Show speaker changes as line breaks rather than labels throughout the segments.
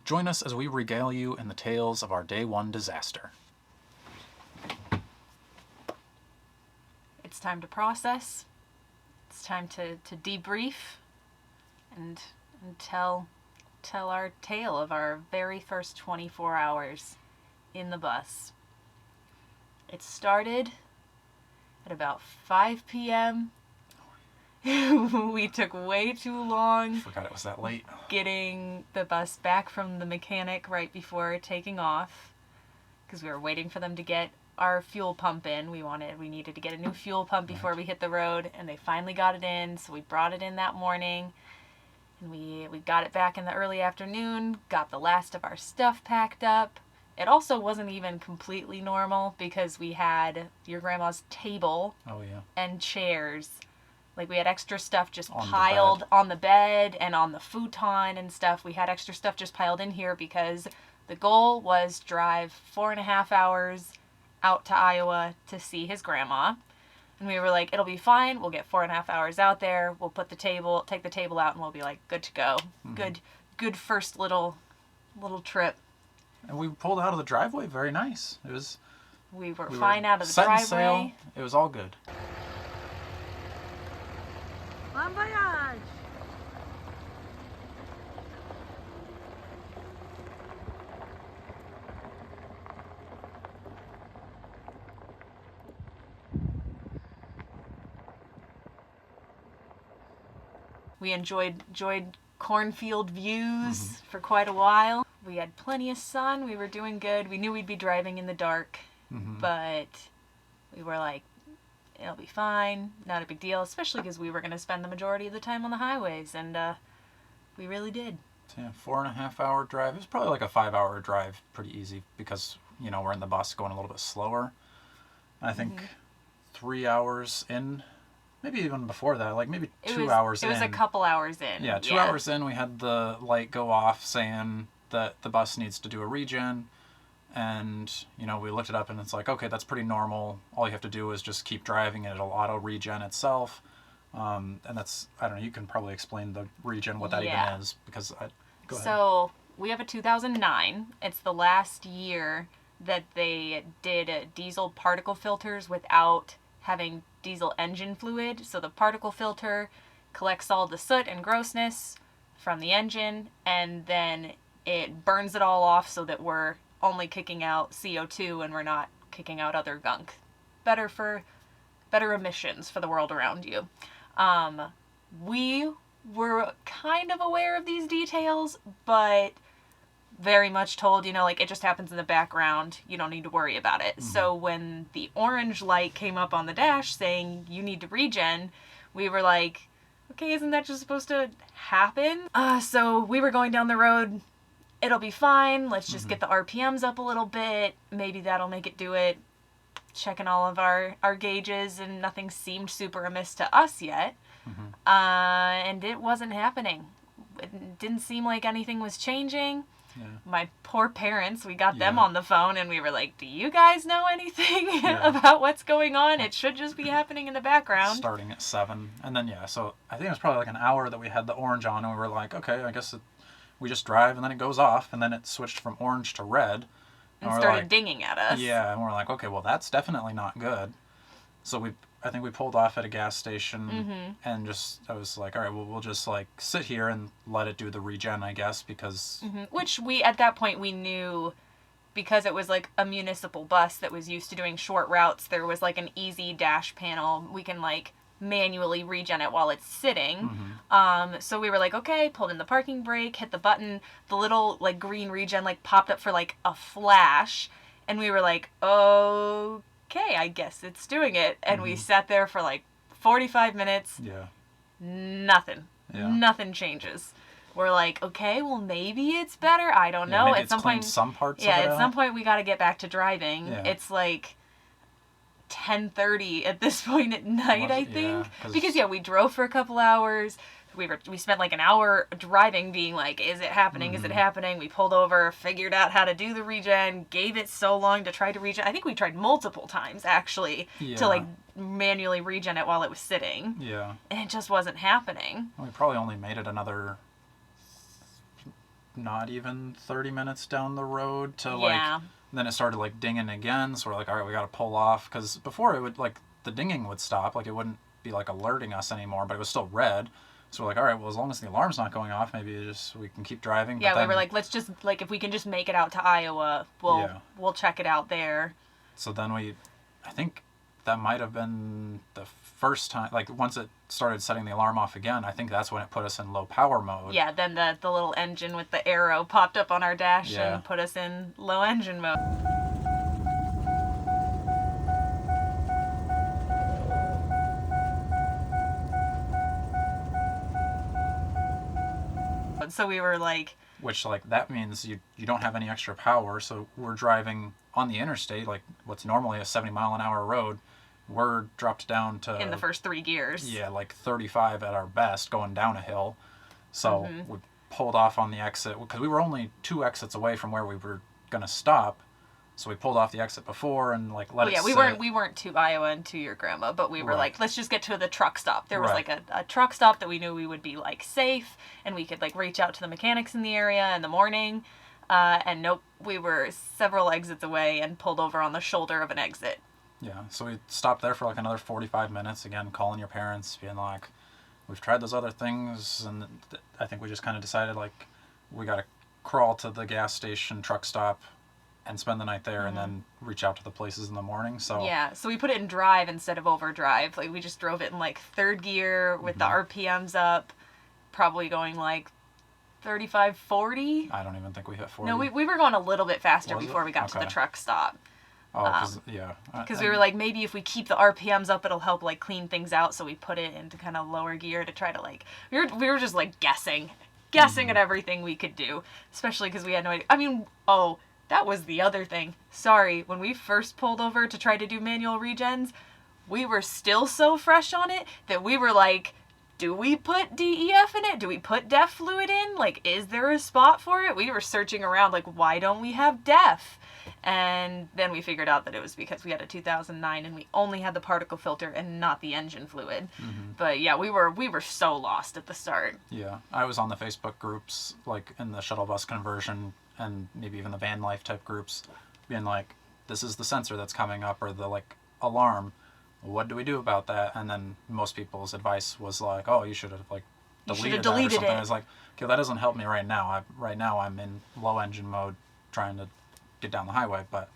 Join us as we regale you in the tales of our day one disaster.
It's time to process. It's time to debrief and tell our tale of our very first 24 hours in the bus. It started at about 5 p.m. We took way too long.
Forgot it was that late.
Getting the bus back from the mechanic right before taking off because we were waiting for them to get our fuel pump in. We needed to get a new fuel pump before we hit the road, and they finally got it in, so we brought it in that morning. And we got it back in the early afternoon, got the last of our stuff packed up. It also wasn't even completely normal because we had your grandma's table and chairs. Like, we had extra stuff just piled on the bed and on the futon and stuff. We had extra stuff just piled in here because the goal was drive 4.5 hours out to Iowa to see his grandma. And we were like, it'll be fine. We'll get 4.5 hours out there. We'll take the table out, and we'll be like, good to go. Mm-hmm. Good first little trip. And
we pulled out of the driveway. Very nice.
We were fine out of the driveway.
Sail. It was all good.
Bon voyage!
We enjoyed cornfield views for quite a while. We had plenty of sun. We were doing good. We knew we'd be driving in the dark, but we were like, it'll be fine. Not a big deal, especially because we were going to spend the majority of the time on the highways, and we really did.
Yeah, 4.5 hour drive. It was probably like a 5 hour drive, pretty easy, because, we're in the bus going a little bit slower. And I think 3 hours in, maybe even before that, like maybe 2 hours in.
It was a couple hours in.
Yeah, 2 hours in, we had the light go off saying that the bus needs to do a regen. And, we looked it up, and it's like, okay, that's pretty normal. All you have to do is just keep driving, and it'll auto-regen itself. And that's, I don't know, you can probably explain the regen, what that even is, because go ahead.
So, we have a 2009. It's the last year that they did diesel particle filters without having diesel engine fluid. So the particle filter collects all the soot and grossness from the engine, and then it burns it all off so that we're only kicking out CO2 and we're not kicking out other gunk. Better emissions for the world around you. We were kind of aware of these details, but very much told, it just happens in the background. You don't need to worry about it. So when the orange light came up on the dash saying you need to regen, we were like, okay, isn't that just supposed to happen? So we were going down the road. It'll be fine. Let's just get the RPMs up a little bit. Maybe that'll make it do it. Checking all of our gauges, and nothing seemed super amiss to us yet. And it wasn't happening. It didn't seem like anything was changing. Yeah. My poor parents, we got them on the phone, and we were like, do you guys know anything about what's going on? It should just be happening in the background.
Starting at 7. And then, so I think it was probably like an hour that we had the orange on, and we were like, okay, I guess we just drive, and then it goes off, and then it switched from orange to red.
And started dinging at us.
Yeah, and we're like, okay, well, that's definitely not good. So I think we pulled off at a gas station, and I was like, all right, well, we'll just sit here and let it do the regen, I guess, because...
Which at that point, we knew, because it was like a municipal bus that was used to doing short routes, there was like an easy dash panel. We can manually regen it while it's sitting. So we were like, okay, pulled in the parking brake, hit the button, the little green regen popped up for a flash, and we were like, okay, I guess it's doing it. And we sat there for 45 minutes. Nothing. Nothing changes. We're like, okay, well, maybe it's better. I don't know.
Maybe at some point, some parts of it
at some point we got to get back to driving. It's 10:30 at this point at night, I think. Because we drove for a couple hours. We spent an hour driving, being like, is it happening? Is it happening? We pulled over, figured out how to do the regen, gave it so long to try to regen. I think we tried multiple times, actually, to manually regen it while it was sitting. And it just wasn't happening.
We probably only made it another not even 30 minutes down the road to
Yeah.
then it started like dinging again. So we're like, all right, we got to pull off. Because before it would like, the dinging would stop. Like it wouldn't be like alerting us anymore, but it was still red. So we're like, all right, well, as long as the alarm's not going off, maybe we can keep driving.
Yeah,
But
we were like, let's just, like, if we can just make it out to Iowa, we'll check it out there.
So then I think that might have been the first time, like once it started setting the alarm off again, I think that's when it put us in low power mode.
Yeah, then the little engine with the arrow popped up on our dash
Yeah.
and put us in low engine mode. So we were like,
Which like that means you don't have any extra power, so we're driving on the interstate, like what's normally a 70-mile-an-hour road, we're dropped down to
in the first 3 gears.
yeah, like 35 at our best going down a hill. So we pulled off on the exit because we were only 2 exits away from where we were gonna stop. So we pulled off the exit before and like let it
Yeah,
sit.
we weren't to Iowa and to your grandma, but we were
Right.
like, let's just get to the truck stop. There was
Right.
like a truck stop that we knew we would be like safe, and we could like reach out to the mechanics in the area in the morning. And nope, we were several exits away and pulled over on the shoulder of an exit.
Yeah, so we stopped there for like another 45 minutes, again, calling your parents, being like, we've tried those other things, and I think we just kind of decided, like, we got to crawl to the gas station truck stop and spend the night there and then reach out to the places in the morning, so...
Yeah, so we put it in drive instead of overdrive. Like, we just drove it in, like, 3rd gear with the RPMs up, probably going, like, 35, 40.
I don't even think we hit 40.
No, we were going a little bit faster
Was it?
before we got to the
Okay.
truck stop.
Oh, because, yeah.
Because we were like, maybe if we keep the RPMs up, it'll help, like, clean things out. So we put it into kind of lower gear to try to, like, we were just, like, guessing at everything we could do. Especially because we had no idea. I mean, that was the other thing. Sorry, when we first pulled over to try to do manual regens, we were still so fresh on it that we were like, do we put DEF in it? Do we put DEF fluid in? Like, is there a spot for it? We were searching around, like, why don't we have DEF? And then we figured out that it was because we had a 2009 and we only had the particle filter and not the engine fluid. But yeah, we were so lost at the start.
Yeah, I was on the Facebook groups, like, in the shuttle bus conversion and maybe even the van life type groups, being like, this is the sensor that's coming up, or the, like, alarm. What do we do about that? And then most people's advice was like, oh, you should have, like, deleted that or something.
it.
I was like, okay, that doesn't help me right now. Right now I'm in low engine mode trying to get down the highway, but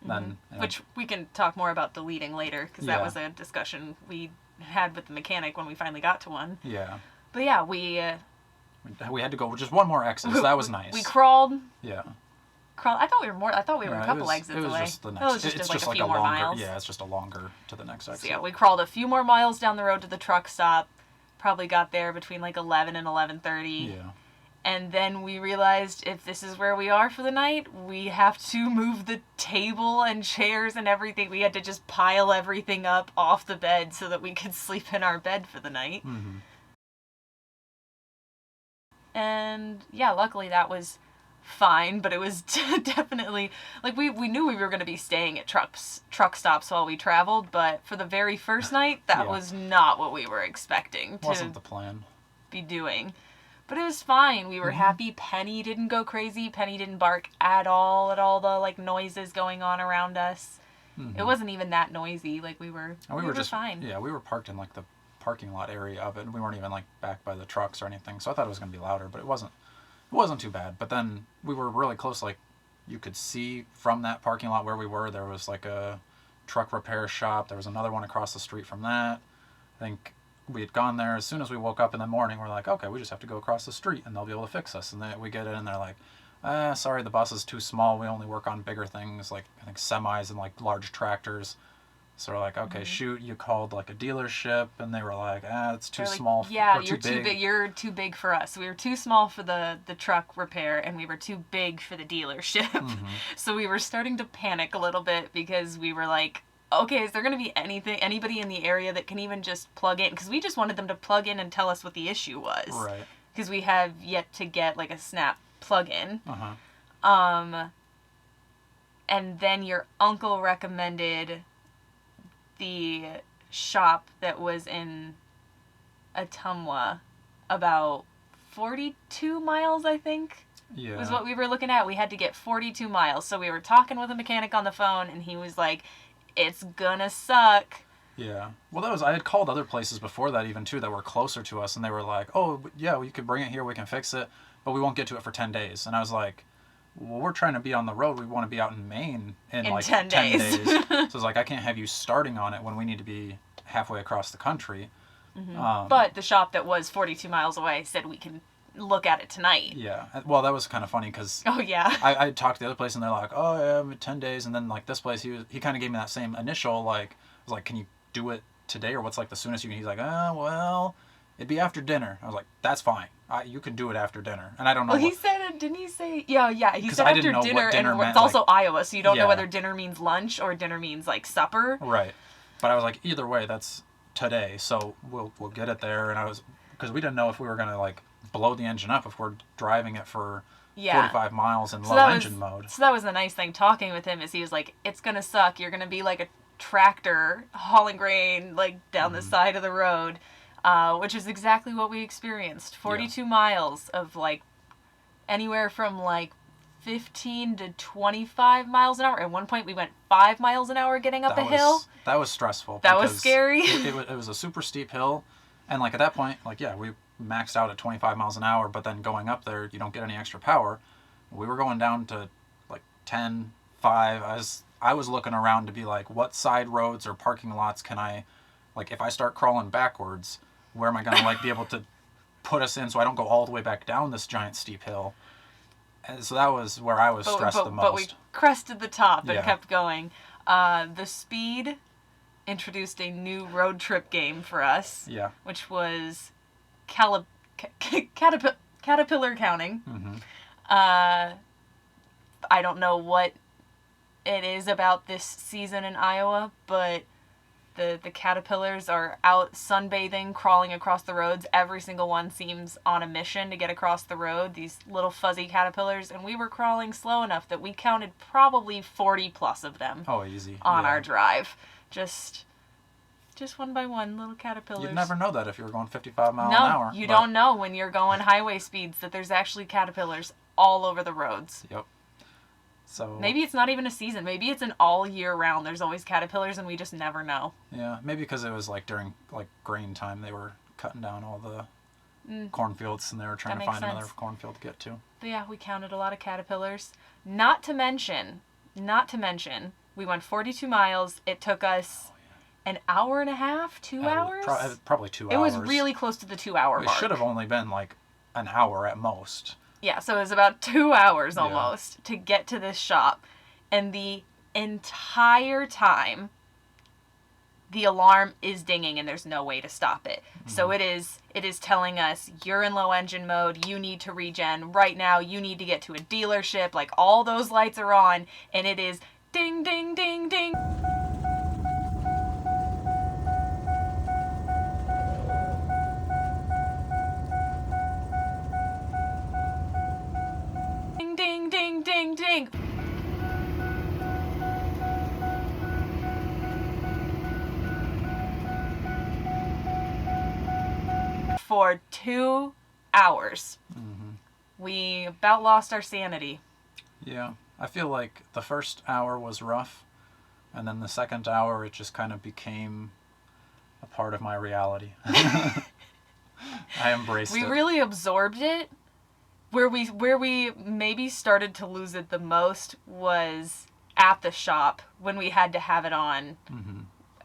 then...
Which we can talk more about deleting later, because that
Yeah.
was a discussion we had with the mechanic when we finally got to one.
Yeah.
But yeah, we
We had to go just one more exit, so that was nice.
we crawled.
Yeah.
I thought we were
Yeah,
a couple exits
it was
away.
just the
It
next.
was just
it's
like
just
a
like
few
a
more
longer.
miles.
Yeah, it's just a longer to the next exit.
So yeah, we crawled a few more miles down the road to the truck stop. Probably got there between like 11 and 11:30.
Yeah.
And then we realized if this is where we are for the night, we have to move the table and chairs and everything. We had to just pile everything up off the bed so that we could sleep in our bed for the night.
Mm-hmm.
And yeah, luckily that was fine, but it was definitely, like, we knew we were going to be staying at truck stops while we traveled, but for the very first night, that
Yeah.
was not what we were expecting to
Wasn't the plan.
be doing. But it was fine. We were happy. Penny didn't go crazy. Penny didn't bark at all the, like, noises going on around us.
Mm-hmm.
It wasn't even that noisy. Like, we were
just
fine.
Yeah, we were parked in like the parking lot area of it. We weren't even like back by the trucks or anything, so I thought it was going to be louder, but it wasn't. It wasn't too bad. But then we were really close. Like, you could see from that parking lot where we were, there was like a truck repair shop. There was another one across the street from that. I think we had gone there. As soon as we woke up in the morning, we're like, okay, we just have to go across the street and they'll be able to fix us. And then we get in and they're like, sorry, the bus is too small. We only work on bigger things, like I think semis and like large tractors. So we're like, okay, shoot, you called like a dealership, and they were like, it's too
They're like,
small.
Yeah,
or
you're too big. You're too big for us. We were too small for the truck repair, and we were too big for the dealership. So we were starting to panic a little bit because we were like, okay, is there going to be anybody in the area that can even just plug in? Because we just wanted them to plug in and tell us what the issue was.
Right.
Because we have yet to get like a snap plug-in.
Uh-huh.
And then your uncle recommended the shop that was in Ottumwa, about 42 miles, I think,
Yeah.
was what we were looking at. We had to get 42 miles. So we were talking with a mechanic on the phone, and he was like, it's gonna suck.
Yeah. Well, I had called other places before that even too that were closer to us, and they were like, "Oh, yeah, you could bring it here, we can fix it, but we won't get to it for 10 days." And I was like, "Well, we're trying to be on the road. We want to be out in Maine in like
10
10
days."
days." So I was like, "I can't have you starting on it when we need to be halfway across the country."
But the shop that was 42 miles away said we can look at it tonight.
Yeah. Well, that was kind of funny because
Oh, yeah.
I talked to the other place and they're like, "Oh, yeah, 10 days." And then like this place, he kind of gave me that same initial like, I was like, "Can you do it today, or what's like the soonest you can?" He's like, well, it'd be after dinner." I was like, "That's fine. You can do it after dinner." And I don't know.
Well, he said, didn't he say? Yeah. He
'Cause
said
I
after
didn't know
dinner,
what dinner
and
meant,
it's also
like-
Iowa, so you don't know
Yeah.
whether dinner means lunch or dinner means like supper.
Right. But I was like, either way, that's today, so we'll get it there. And because we didn't know if we were gonna like blow the engine up if we're driving it for
Yeah.
45 miles in
So
low
that
engine mode.
So that was the nice thing talking with him is he was like, it's gonna suck. You're gonna be like a tractor hauling grain like down the side of the road, which is exactly what we experienced. 42 miles of like anywhere from like 15 to 25 miles an hour. At one point we went 5 miles an hour getting up a hill.
That was stressful.
That was
because
scary.
It was a super steep hill, and like at that point, like yeah, we maxed out at 25 miles an hour, but then going up there, you don't get any extra power. We were going down to like 10, 5. I was looking around to be like, what side roads or parking lots can I, like if I start crawling backwards, where am I going to like be able to put us in so I don't go all the way back down this giant steep hill? And so that was where I was stressed the most.
But we crested the top and
Yeah.
kept going. The speed introduced a new road trip game for us,
Yeah.
which was caterpillar counting.
Mm-hmm.
I don't know what it is about this season in Iowa, but the caterpillars are out sunbathing, crawling across the roads. Every single one seems on a mission to get across the road, these little fuzzy caterpillars, and we were crawling slow enough that we counted probably 40 plus of them
Oh, easy.
on
Yeah.
our drive. Just one by one, little caterpillars.
You'd never know that if you were going 55 miles
No,
an hour.
you
but-
don't know when you're going highway speeds that there's actually caterpillars all over the roads.
Yep. So
Maybe it's not even a season. Maybe it's an all year round. There's always caterpillars and we just never know.
yeah, maybe because it was like during like grain time, they were cutting down all the cornfields, and they were trying
That
to
makes
find another
sense.
cornfield to get to.
But yeah, we counted a lot of caterpillars. Not to mention, we went 42 miles. It took us an hour and a half, 2 hours?
Probably 2
It
hours.
was really close to the 2 hour
It
mark.
should have only been like an hour at most.
Yeah, so it was about 2 hours
Yeah.
almost to get to this shop. And the entire time, the alarm is dinging and there's no way to stop it. So it is telling us, you're in low engine mode, you need to regen right now, you need to get to a dealership, like all those lights are on, and it is ding, ding, ding, ding. Ding, ding, ding, ding, ding. For 2 hours. We about lost our sanity.
Yeah, I feel like the first hour was rough, and then the second hour it just kind of became a part of my reality. I embraced
We
it.
really absorbed it. Where we maybe started to lose it the most was at the shop when we had to have it on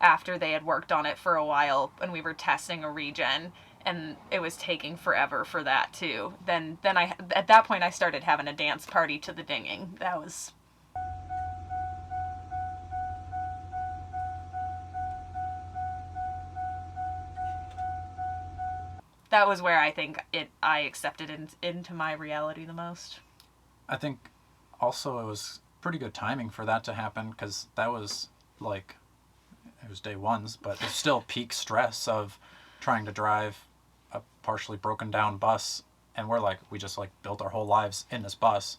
after they had worked on it for a while and we were testing a regen, and it was taking forever for that too. Then I at that point I started having a dance party to the dinging. That was where I think I accepted it into my reality the most.
I think also it was pretty good timing for that to happen, because that was like, it was day ones, but it's still peak stress of trying to drive a partially broken down bus, and we just like built our whole lives in this bus,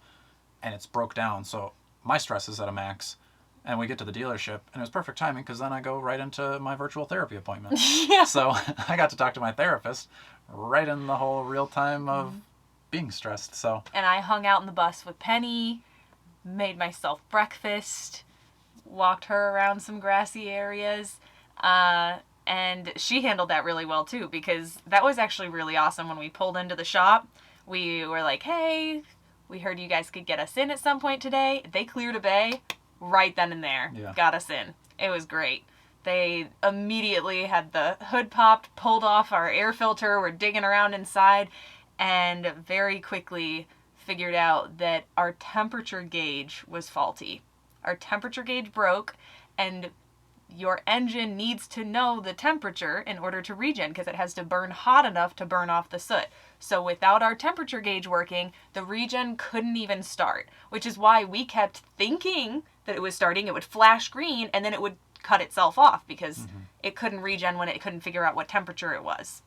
and it's broke down, so my stress is at a max. And we get to the dealership, and it was perfect timing because then I go right into my virtual therapy appointment.
Yeah.
So I got to talk to my therapist right in the whole real time of being stressed. So
And I hung out in the bus with Penny, made myself breakfast, walked her around some grassy areas. And she handled that really well too, because that was actually really awesome. When we pulled into the shop, we were like, hey, we heard you guys could get us in at some point today. They cleared a bay right then and there.
Yeah.
Got us in. It was great. They immediately had the hood popped, pulled off our air filter, were digging around inside, and very quickly figured out that our temperature gauge was faulty. Our temperature gauge broke, and your engine needs to know the temperature in order to regen, because it has to burn hot enough to burn off the soot. So without our temperature gauge working, the regen couldn't even start, which is why we kept thinking that it was starting. It would flash green, and then it would cut itself off because it couldn't regen when it couldn't figure out what temperature it was.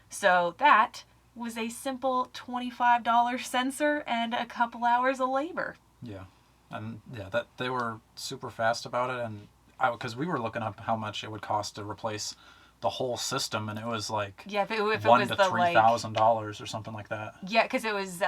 So that was a simple $25 sensor and a couple hours of labor.
yeah, and yeah, that they were super fast about it, and because we were looking up how much it would cost to replace the whole system, and it was like
if it was
$1,000 to
the
$3,000 or something like that.
Yeah, because it was.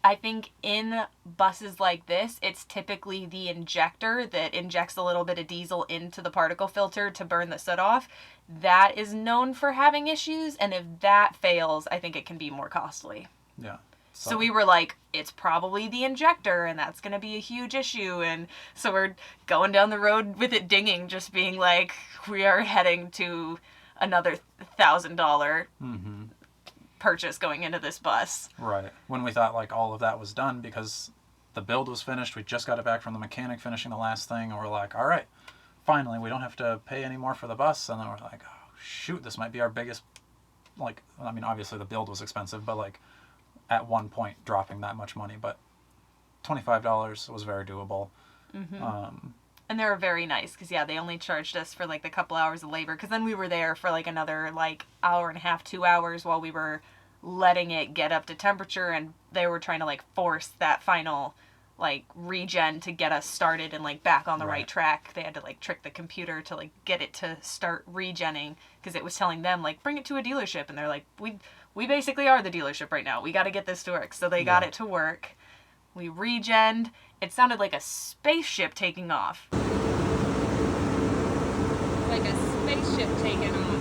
I think in buses like this, it's typically the injector that injects a little bit of diesel into the particle filter to burn the soot off. That is known for having issues, and if that fails, I think it can be more costly.
Yeah.
So we were like, it's probably the injector, and that's going to be a huge issue. And so we're going down the road with it dinging, just being like, we are heading to another $1,000 purchase going into this bus.
Right. When we thought like all of that was done because the build was finished, we just got it back from the mechanic finishing the last thing, and we're like, all right, finally, we don't have to pay any more for the bus. And then we're like, oh, shoot, this might be our biggest, like, I mean, obviously the build was expensive, but like at one point dropping that much money, but $25 was very doable.
And they were very nice because, yeah, they only charged us for like the couple hours of labor, because then we were there for like another like hour and a half, 2 hours while we were letting it get up to temperature, and they were trying to like force that final like regen to get us started and like back on the right track. They had to like trick the computer to like get it to start regenning, because it was telling them like, bring it to a dealership, and they're like, we basically are the dealership right now. We got to get this to work. So they got it to work. We regened. It sounded like a spaceship taking off. Like a spaceship taking off.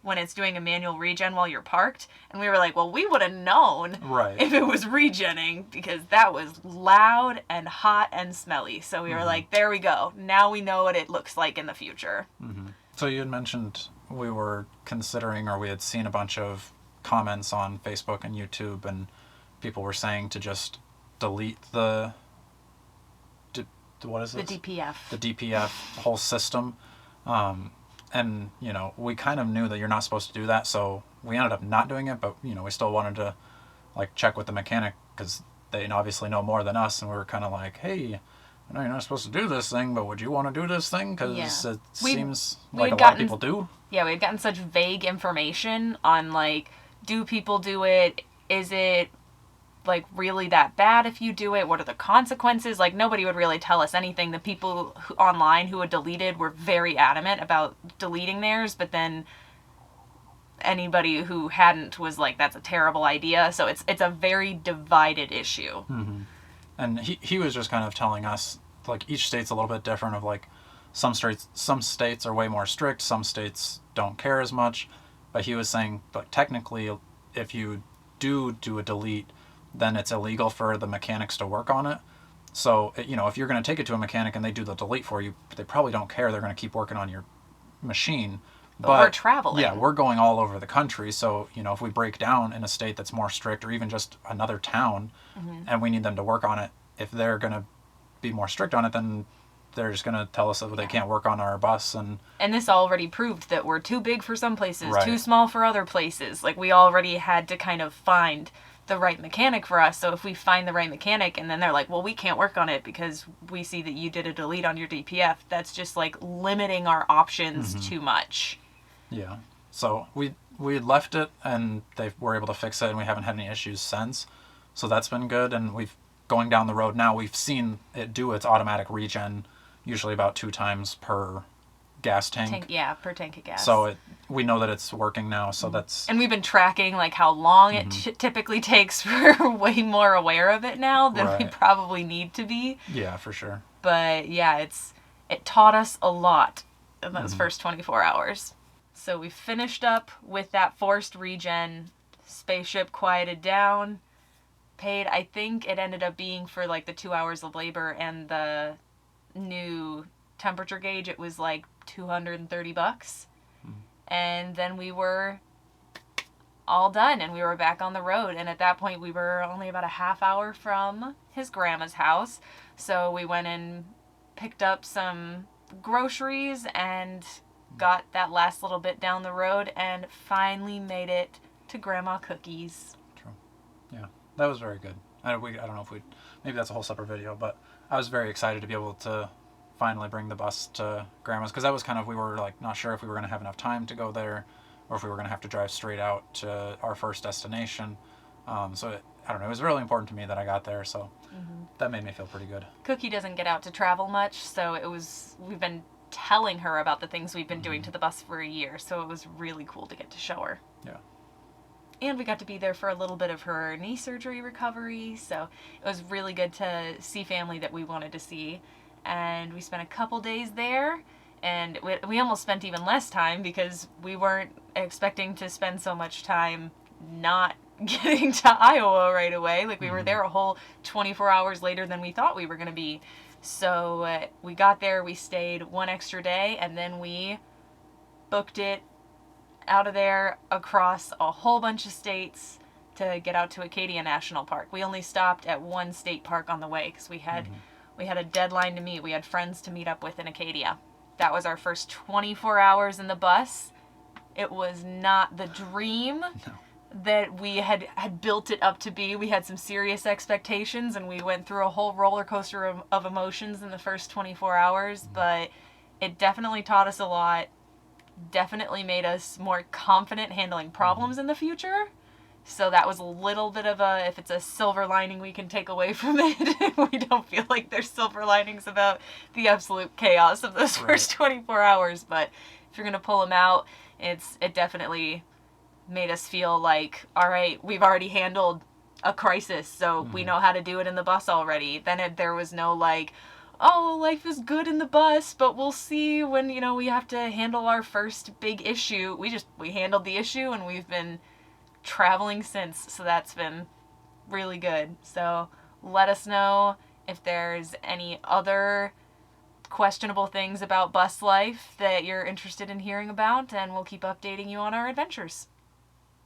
When it's doing a manual regen while you're parked. And we were like, well, we would have known if it was regenning, because that was loud and hot and smelly. So we were like, there we go. Now we know what it looks like in the future.
So you had mentioned we were considering, or we had seen a bunch of comments on Facebook and YouTube, and people were saying to just delete what is it?
The DPF.
The DPF whole system. And, you know, we kind of knew that you're not supposed to do that, so we ended up not doing it, but, you know, we still wanted to, like, check with the mechanic, because they obviously know more than us, and we were kind of like, hey, I know you're not supposed to do this thing, but would you want to do this thing? Because it seems like a lot of people do.
Yeah, we had gotten such vague information on, like, do people do it? Is it, like, really that bad if you do it? What are the consequences? Like, nobody would really tell us anything. The people online who had deleted were very adamant about deleting theirs, but then anybody who hadn't was like, that's a terrible idea. So it's a very divided issue.
And he was just kind of telling us, like, each state's a little bit different, of like, some states are way more strict, some states don't care as much. But he was saying, like, technically, if you do a delete, then it's illegal for the mechanics to work on it. So, you know, if you're going to take it to a mechanic and they do the delete for you, they probably don't care. They're going to keep working on your machine.
But we're traveling.
Yeah, we're going all over the country. So, you know, if we break down in a state that's more strict, or even just another town, and we need them to work on it, if they're going to be more strict on it, then they're just going to tell us that they can't work on our bus. And
this already proved that we're too big for some places, too small for other places. Like, we already had to kind of find the right mechanic for us. So if we find the right mechanic and then they're like, well, we can't work on it because we see that you did a delete on your DPF, that's just like limiting our options too much.
Yeah. So we left it, and they were able to fix it, and we haven't had any issues since. So that's been good. And going down the road now, we've seen it do its automatic regen usually about 2 times per gas tank.
Per tank of gas.
So we know that it's working now, so that's...
And we've been tracking like how long it typically takes. We're way more aware of it now than we
Right.
probably need to be.
Yeah, for sure.
But yeah, it taught us a lot in those first 24 hours. So we finished up with that forced regen. Spaceship quieted down. Paid, I think it ended up being for like the 2 hours of labor and the new temperature gauge, it was like $230. And then we were all done and we were back on the road. And at that point we were only about a half hour from his grandma's house. So we went and picked up some groceries and got that last little bit down the road and finally made it to Grandma Cookie's.
True. Yeah, that was very good. I don't know if maybe that's a whole separate video, but I was very excited to be able to finally bring the bus to Grandma's, because that was kind of, we were like not sure if we were going to have enough time to go there or if we were going to have to drive straight out to our first destination. I don't know, it was really important to me that I got there, so that made me feel pretty good.
Cookie doesn't get out to travel much, so we've been telling her about the things we've been doing to the bus for a year, so it was really cool to get to show her.
Yeah.
And we got to be there for a little bit of her knee surgery recovery, so it was really good to see family that we wanted to see. And we spent a couple days there, and we almost spent even less time because we weren't expecting to spend so much time not getting to Iowa right away. Like, we were there a whole 24 hours later than we thought we were going to be. So we got there, we stayed one extra day, and then we booked it out of there across a whole bunch of states to get out to Acadia National Park. We only stopped at one state park on the way because we had a deadline to meet. We had friends to meet up with in Acadia. That was our first 24 hours in the bus. It was not the dream that we had built it up to be. We had some serious expectations, and we went through a whole roller coaster of emotions in the first 24 hours, but it definitely taught us a lot. Definitely made us more confident handling problems in the future. So that was a little bit of if it's a silver lining we can take away from it, we don't feel like there's silver linings about the absolute chaos of those first 24 hours. But if you're going to pull them out, it definitely made us feel like, all right, we've already handled a crisis, so we know how to do it in the bus already. Then there was no like, oh, life is good in the bus, but we'll see when, we have to handle our first big issue. We handled the issue, and we've been traveling since, so that's been really good. So let us know if there's any other questionable things about bus life that you're interested in hearing about, and we'll keep updating you on our adventures.